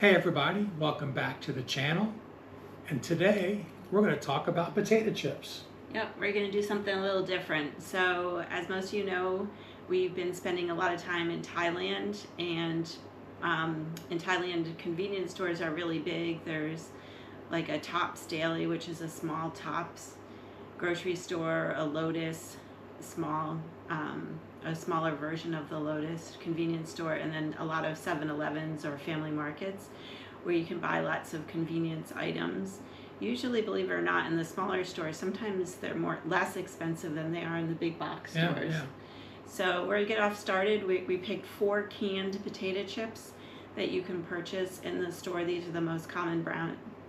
Hey everybody, welcome back to the channel. And today we're going to talk about potato chips. Yep, we're going to do something a little different. So, as most of you know, we've been spending a lot of time in Thailand, and in Thailand, convenience stores are really big. There's like a Tops Daily, which is a small Tops grocery store, a Lotus, a smaller version of the Lotus convenience store, and then a lot of 7-Elevens or family markets where you can buy lots of convenience items. Usually, believe it or not, in the smaller stores, sometimes they're less expensive than they are in the big box stores. Yeah. So we're gonna get off started. We picked 4 canned potato chips that you can purchase in the store. These are the most common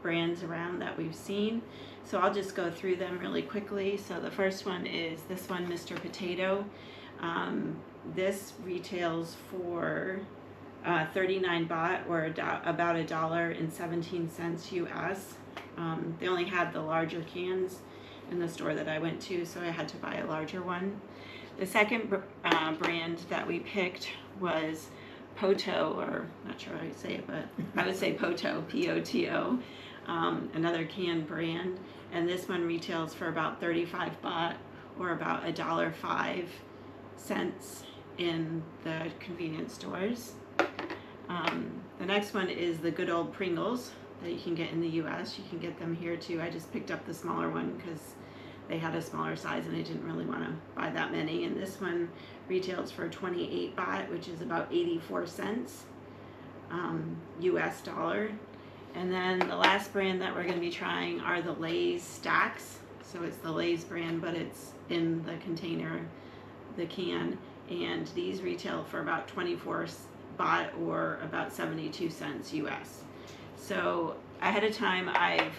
brands around that we've seen. So I'll just go through them really quickly. So the first one is this one, Mr. Potato. This retails for 39 baht, or about $1.17 US. They only had the larger cans in the store that I went to, so I had to buy a larger one. The second brand that we picked was Poto, or not sure how you say it, but I would say Poto, P-O-T-O, another canned brand. And this one retails for about 35 baht, or about $1.05 in the convenience stores. The next one is the good old Pringles that you can get in the US. You can get them here too. I just picked up the smaller one because they had a smaller size and I didn't really want to buy that many. And this one retails for 28 baht, which is about 84 cents US dollar. And then the last brand that we're going to be trying are the Lay's Stacks. So it's the Lay's brand, but it's in the container, the can. And these retail for about 24 baht, or about 72 cents US. So ahead of time, I've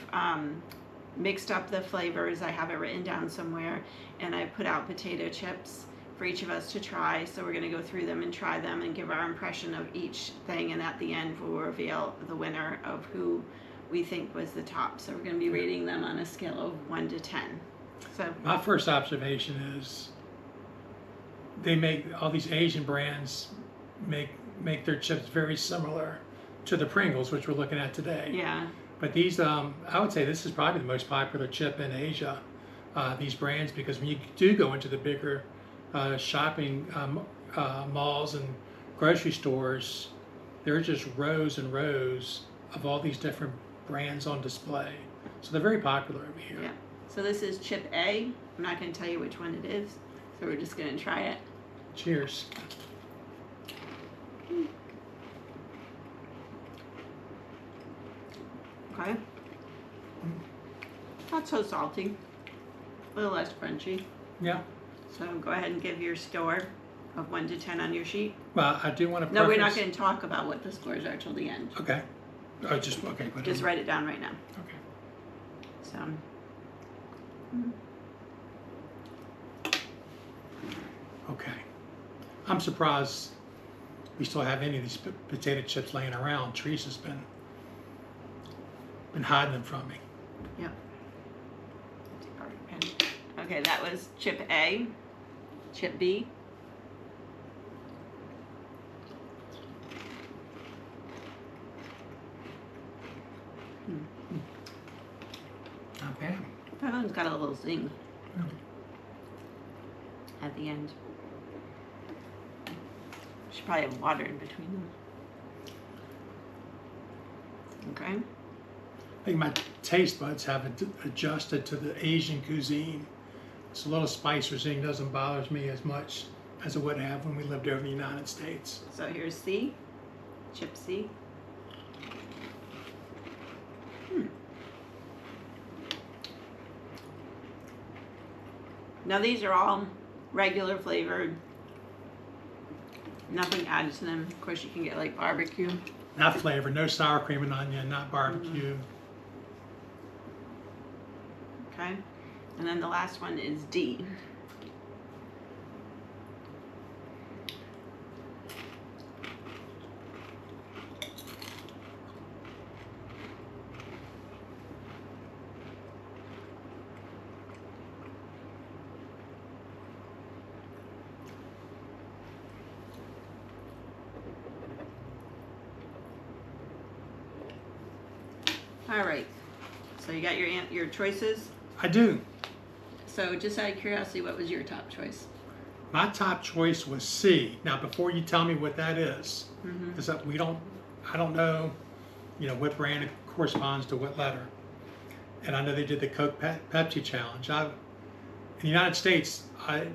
mixed up the flavors. I have it written down somewhere, and I put out potato chips for each of us to try. So we're going to go through them and try them and give our impression of each thing, and at the end we'll reveal the winner of who we think was the top. So we're going to be rating them on a scale of 1 to 10. So My first observation is they make all these Asian brands make their chips very similar to the Pringles, which we're looking at today. yeah. But these, I would say this is probably the most popular chip in Asia, these brands, because when you do go into the bigger shopping malls and grocery stores, there are just rows and rows of all these different brands on display. So they're very popular over here. Yeah. So this is chip A. I'm not going to tell you which one it is, so we're just going to try it. Cheers. Okay. Not so salty. A little less crunchy. Yeah. So go ahead and give your score of 1 to 10 on your sheet. Well, I do want to No, we're not going to talk about what the scores are till the end. Okay. Oh, just okay. Just write it down right now. Okay. So. Okay. I'm surprised we still have any of these potato chips laying around. Teresa's been hiding them from me. Yep. Okay, that was chip A. Chip B. Not bad. That one's got a little zing Yeah. at the end. Should probably have water in between them. Okay. I think my taste buds have adjusted to the Asian cuisine. So a little spice or zing doesn't bother me as much as it would have when we lived over in the United States. So here's C. Chip C. Now these are all regular flavored. Nothing added to them. Of course, you can get like barbecue. Not flavored, no sour cream and onion, not barbecue. Okay. And then the last one is D. All right. So you got your choices. I do. So just out of curiosity, what was your top choice? My top choice was C. Now, before you tell me what that is, because I don't know, what brand it corresponds to what letter. And I know they did the Coke Pepsi challenge. In the United States, I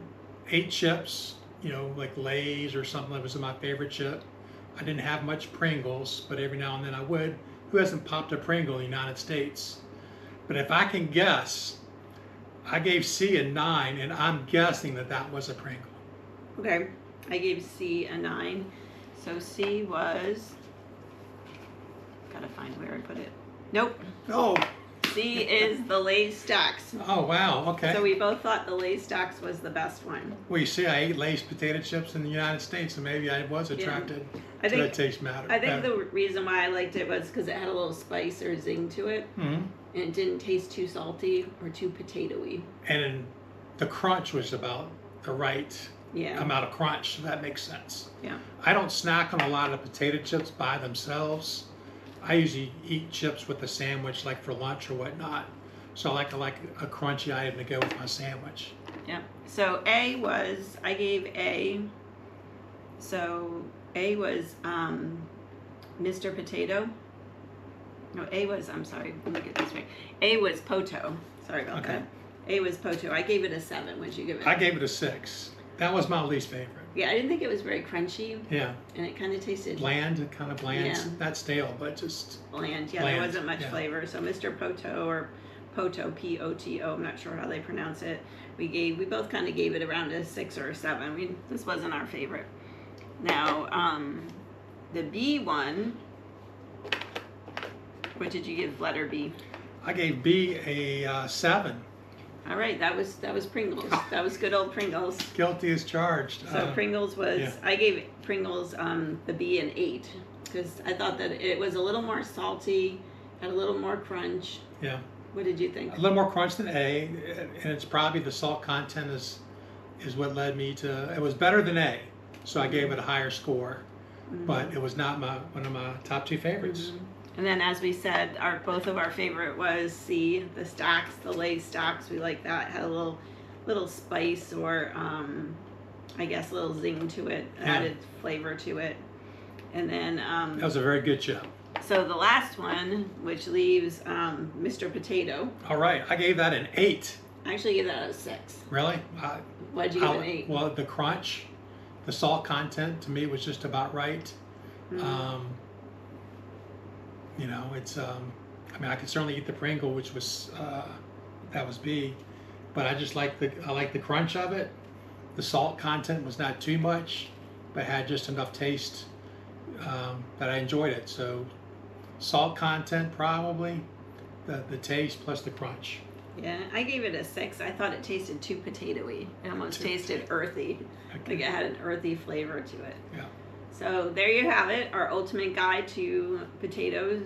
ate chips, like Lay's or something that was my favorite chip. I didn't have much Pringles, but every now and then I would. Who hasn't popped a Pringle in the United States? But if I can guess, I gave C a 9, and I'm guessing that was a Pringle. Okay, I gave C a 9. So C was, gotta find where I put it. Nope. Oh. C is the Lay's Stacks. Oh, wow, okay. So we both thought the Lay's Stacks was the best one. Well, you see, I ate Lay's potato chips in the United States, and maybe I was attracted to that taste matter. I think the reason why I liked it was because it had a little spice or zing to it, and it didn't taste too salty or too potatoey. And the crunch was about the right amount of crunch, so that makes sense. Yeah. I don't snack on a lot of potato chips by themselves. I usually eat chips with a sandwich, like for lunch or whatnot. So I like a crunchy item to go with my sandwich. Yeah. So A was, I gave A. So A was Mr. Potato. No, A was, I'm sorry, let me get this right. A was Poto. Sorry about that. A was Poto. I gave it a 7. What'd you give it? I gave it a 6. That was my least favorite. Yeah, I didn't think it was very crunchy. Yeah. And it kind of tasted bland, kind of bland. Yeah. Not stale, but just bland. Yeah, bland. There wasn't much flavor. So Mr. Poto or Poto, P-O-T-O, I'm not sure how they pronounce it. We both kind of gave it around a 6 or a 7. This wasn't our favorite. Now, the B one, what did you give letter B? I gave B a 7. All right, that was Pringles. That was good old Pringles. Guilty as charged. So Pringles was, I gave Pringles the B an 8 because I thought that it was a little more salty, had a little more crunch. Yeah. What did you think? A little more crunch than A, and it's probably the salt content is what led me to. It was better than A, so I gave it a higher score, but it was not one of my top 2 favorites. And then, as we said, both of our favorite was C, the Stacks, the Lay's Stacks. We like that. Had a little spice or, I guess, a little zing to it, added flavor to it. And then that was a very good chip. So the last one, which leaves Mr. Potato. All right, I gave that an 8. I actually gave that a 6. Really? Why'd you give it an 8? Well, the crunch, the salt content to me was just about right. It's I could certainly eat the Pringle, which was that was B, but I just like the crunch of it. The salt content was not too much, but had just enough taste that I enjoyed it. So salt content probably, the taste plus the crunch. Yeah, I gave it a 6. I thought it tasted too potatoey. It almost tasted earthy. Okay. Like it had an earthy flavor to it. Yeah. So there you have it, our ultimate guide to potato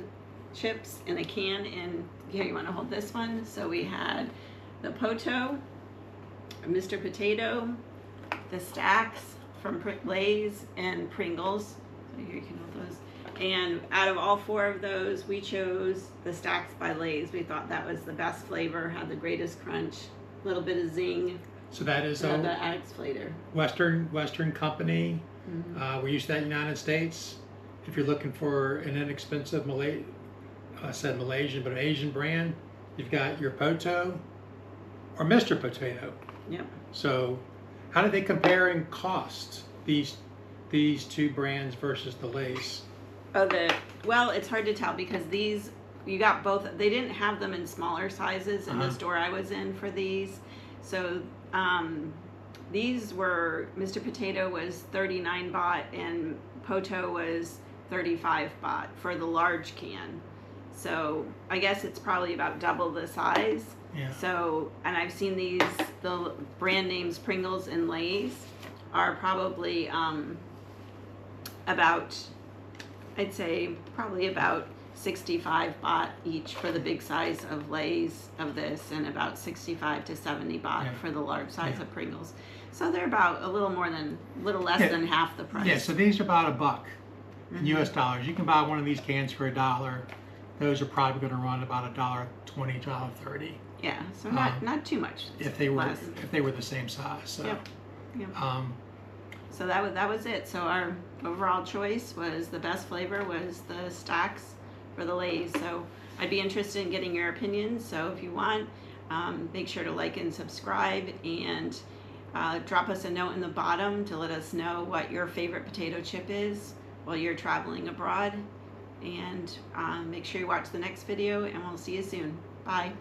chips in a can. And here, you want to hold this one? So we had the Poto, Mr. Potato, the Stacks from Lay's, and Pringles. So here you can hold those. And out of all 4 of those, we chose the Stacks by Lay's. We thought that was the best flavor, had the greatest crunch, a little bit of zing. So that is the added flavor. Western company. We're used to that in the United States. If you're looking for an inexpensive I said Malaysian, but an Asian brand, you've got your Poto or Mr. Potato. Yep. So how do they compare in cost, these 2 brands versus the Lay's? Well, it's hard to tell because these, you got both. They didn't have them in smaller sizes in the store I was in for these. So these were, Mr. Potato was 39 baht and Poto was 35 baht for the large can. So I guess it's probably about double the size. Yeah. So, and I've seen the brand names Pringles and Lay's are probably about, I'd say probably about 65 baht each for the big size of Lay's of this, and about 65 to 70 baht for the large size of Pringles. So they're about a little less than half the price. Yeah, so these are about $1 in US dollars. You can buy one of these cans for $1. those are probably going to run about $1.20 to $1.30 Yeah, so not too much. if they were less. the same size. So, Yep. So that was it. So our overall choice was the best flavor was the stacks for the Lay's. So I'd be interested in getting your opinions. So if you want, make sure to like and subscribe, and drop us a note in the bottom to let us know what your favorite potato chip is while you're traveling abroad. And make sure you watch the next video, and we'll see you soon. Bye.